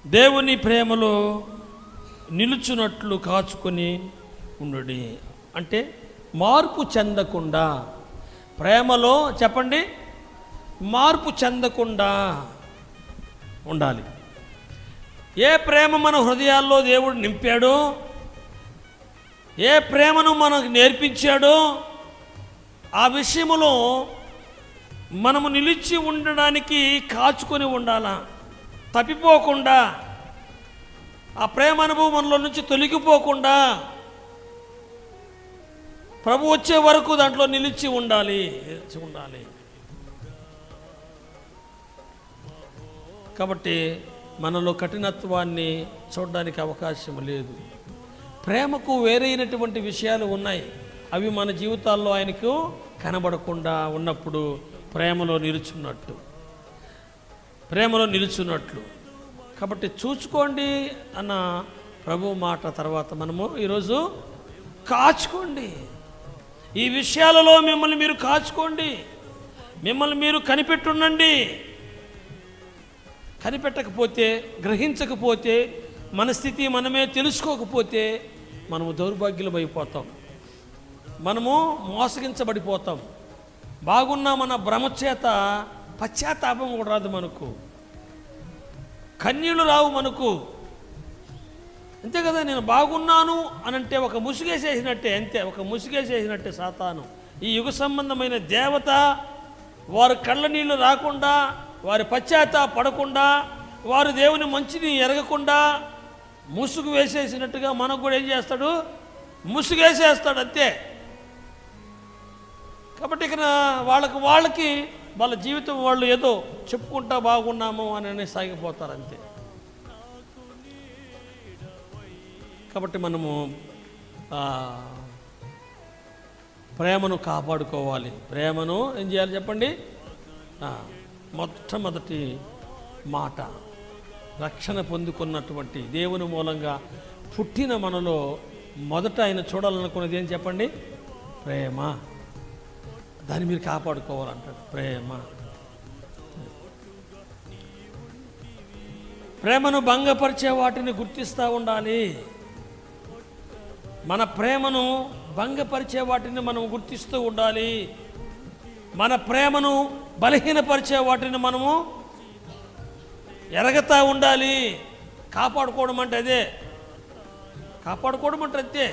దేవుని ప్రేమలో నిలుచున్నట్లు కాచుకొని ఉండుడి. అంటే మార్పు చెందకుండా, ప్రేమలో చెప్పండి మార్పు చెందకుండా ఉండాలి. ఏ ప్రేమ మన హృదయాల్లో దేవుడు నింపాడో, ఏ ప్రేమను మనకు నేర్పించాడో ఆ విషయములో మనము నిలిచి ఉండడానికి కాచుకొని ఉండాలా. తప్పిపోకుండా, ఆ ప్రేమ అనుభవం మనలో నుంచి తొలగిపోకుండా ప్రభు వచ్చే వరకు దాంట్లో నిలిచి ఉండాలి. కాబట్టి మనలో కఠినత్వాన్ని చూడడానికి అవకాశం లేదు. ప్రేమకు వేరైనటువంటి విషయాలు ఉన్నాయి. అవి మన జీవితాల్లో ఆయనకు కనబడకుండా ఉన్నప్పుడు ప్రేమలో నిలుచున్నట్లు. కాబట్టి చూసుకోండి అన్న ప్రభు మాట తర్వాత మనము ఈరోజు కాచుకోండి. ఈ విషయాలలో మిమ్మల్ని మీరు కాచుకోండి, మిమ్మల్ని మీరు కనిపెట్టుండండి. కనిపెట్టకపోతే, గ్రహించకపోతే, మన స్థితి మనమే తెలుసుకోకపోతే మనము దౌర్భాగ్యులమైపోతాం, మనము మోసగించబడిపోతాం. బాగున్నా మన భ్రమ చేత పశ్చాత్తాపం కూడా రాదు, మనకు కన్నీళ్ళు రావు మనకు. అంతే కదా, నేను బాగున్నాను అనంటే ఒక ముసుగేసేసినట్టే, అంతే ఒక ముసుగేసేసినట్టే సాతాను. ఈ యుగ సంబంధమైన దేవత వారి కళ్ళ నీళ్ళు రాకుండా, వారి పశ్చాత్తాపడకుండా, వారు దేవుని మంచిని ఎరగకుండా ముసుగు వేసేసినట్టుగా మనకు కూడా ఏం చేస్తాడు, ముసుగేసేస్తాడు అంతే. కాబట్టి ఇక వాళ్ళకి వాళ్ళ జీవితం వాళ్ళు ఏదో చెప్పుకుంటా బాగున్నాము అని సాగిపోతారు అంతే. కాబట్టి మనము ప్రేమను కాపాడుకోవాలి. ప్రేమను ఏం చేయాలి చెప్పండి. మొట్టమొదటి మాట, రక్షణ పొందుకున్నటువంటి దేవుని మూలంగా పుట్టిన మనలో మొదట ఆయన చూడాలనుకున్నది ఏం చెప్పండి, ప్రేమ. దాన్ని మీరు కాపాడుకోవాలంటాడు. ప్రేమను భంగపరిచే వాటిని గుర్తిస్తూ ఉండాలి. మన ప్రేమను భంగపరిచే వాటిని మనం గుర్తిస్తూ ఉండాలి. మన ప్రేమను బలహీనపరిచే వాటిని మనము ఎరగతా ఉండాలి. కాపాడుకోవడం అంటే అదే, కాపాడుకోవడం అంటే అంతే.